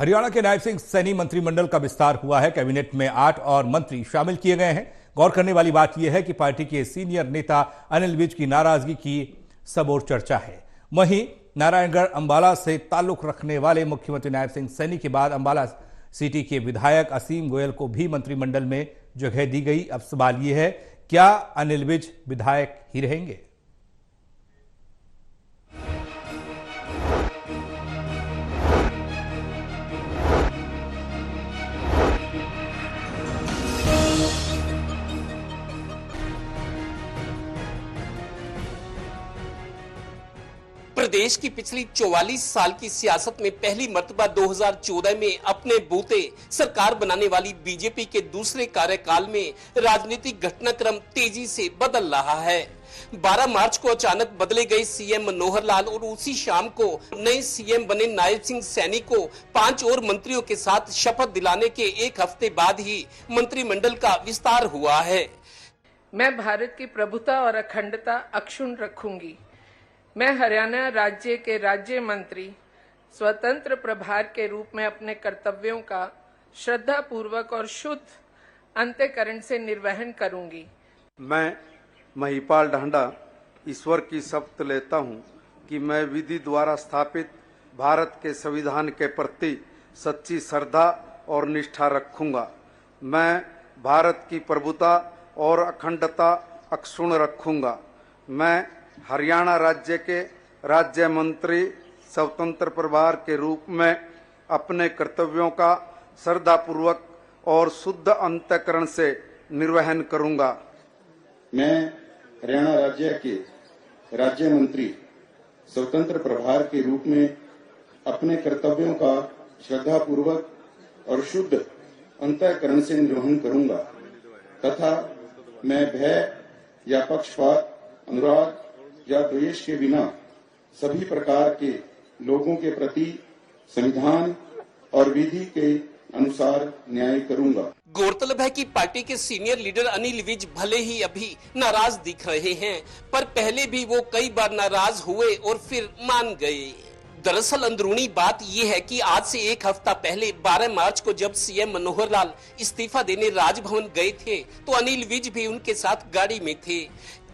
हरियाणा के नायब सिंह सैनी मंत्रिमंडल का विस्तार हुआ है। कैबिनेट में 8 और मंत्री शामिल किए गए हैं। गौर करने वाली बात यह है कि पार्टी के सीनियर नेता अनिल विज की नाराजगी की सब ओर चर्चा है। वहीं नारायणगढ़ अंबाला से ताल्लुक रखने वाले मुख्यमंत्री नायब सिंह सैनी के बाद अंबाला सिटी के विधायक असीम गोयल को भी मंत्रिमंडल में जगह दी गई। अब सवाल यह है, क्या अनिल विज विधायक ही रहेंगे? प्रदेश की पिछली 44 साल की सियासत में पहली मर्तबा 2014 में अपने बूते सरकार बनाने वाली बीजेपी के दूसरे कार्यकाल में राजनीतिक घटनाक्रम तेजी से बदल रहा है। 12 मार्च को अचानक बदले गए सीएम मनोहर लाल और उसी शाम को नए सीएम बने नायब सिंह सैनी को 5 और मंत्रियों के साथ शपथ दिलाने के एक हफ्ते बाद ही मंत्रिमंडल का विस्तार हुआ है। मैं भारत की प्रभुता और अखंडता अक्षुण्ण रखूंगी। मैं हरियाणा राज्य के राज्य मंत्री स्वतंत्र प्रभार के रूप में अपने कर्तव्यों का श्रद्धा पूर्वक और शुद्ध अंतःकरण से निर्वहन करूंगी। मैं महिपाल ढांडा ईश्वर की शपथ लेता हूं कि मैं विधि द्वारा स्थापित भारत के संविधान के प्रति सच्ची श्रद्धा और निष्ठा रखूंगा। मैं भारत की प्रभुता और अखंडता अक्षुण्ण रखूंगा। मैं हरियाणा राज्य के राज्य मंत्री स्वतंत्र प्रभार के रूप में अपने कर्तव्यों का श्रद्धापूर्वक और शुद्ध अंतःकरण से निर्वहन करूंगा। मैं हरियाणा राज्य के राज्य मंत्री स्वतंत्र प्रभार के रूप में अपने कर्तव्यों का श्रद्धापूर्वक और शुद्ध अंतःकरण से निर्वहन करूंगा तथा मैं भय या पक्षपात, अनुराग या द्वेष के बिना सभी प्रकार के लोगों के प्रति संविधान और विधि के अनुसार न्याय करूंगा। गौरतलब है कि पार्टी के सीनियर लीडर अनिल विज भले ही अभी नाराज दिख रहे हैं, पर पहले भी वो कई बार नाराज हुए और फिर मान गए। दरअसल अंदरूनी बात यह है कि आज से एक हफ्ता पहले 12 मार्च को जब सीएम मनोहर लाल इस्तीफा देने राजभवन गए थे तो अनिल विज भी उनके साथ गाड़ी में थे।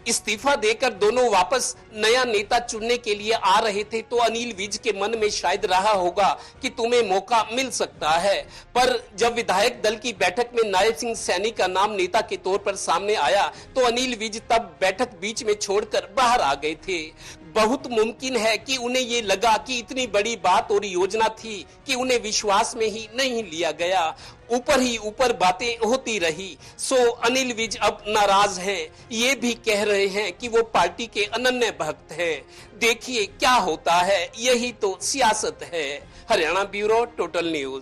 इस्तीफा देकर दोनों वापस नया नेता चुनने के लिए आ रहे थे तो अनिल विज के मन में शायद रहा होगा कि तुम्हें मौका मिल सकता है, पर जब विधायक दल की बैठक में नायब सिंह सैनी का नाम नेता के तौर पर सामने आया तो अनिल विज तब बैठक बीच में छोड़कर बाहर आ गए थे। बहुत मुमकिन है कि उन्हें ये लगा कि इतनी बड़ी बात और योजना थी कि उन्हें विश्वास में ही नहीं लिया गया। ऊपर ही ऊपर बातें होती रही। सो अनिल विज अब नाराज हैं। ये भी कह रहे हैं कि वो पार्टी के अनन्य भक्त हैं। देखिए क्या होता है, यही तो सियासत है। Haryana bureau, total news.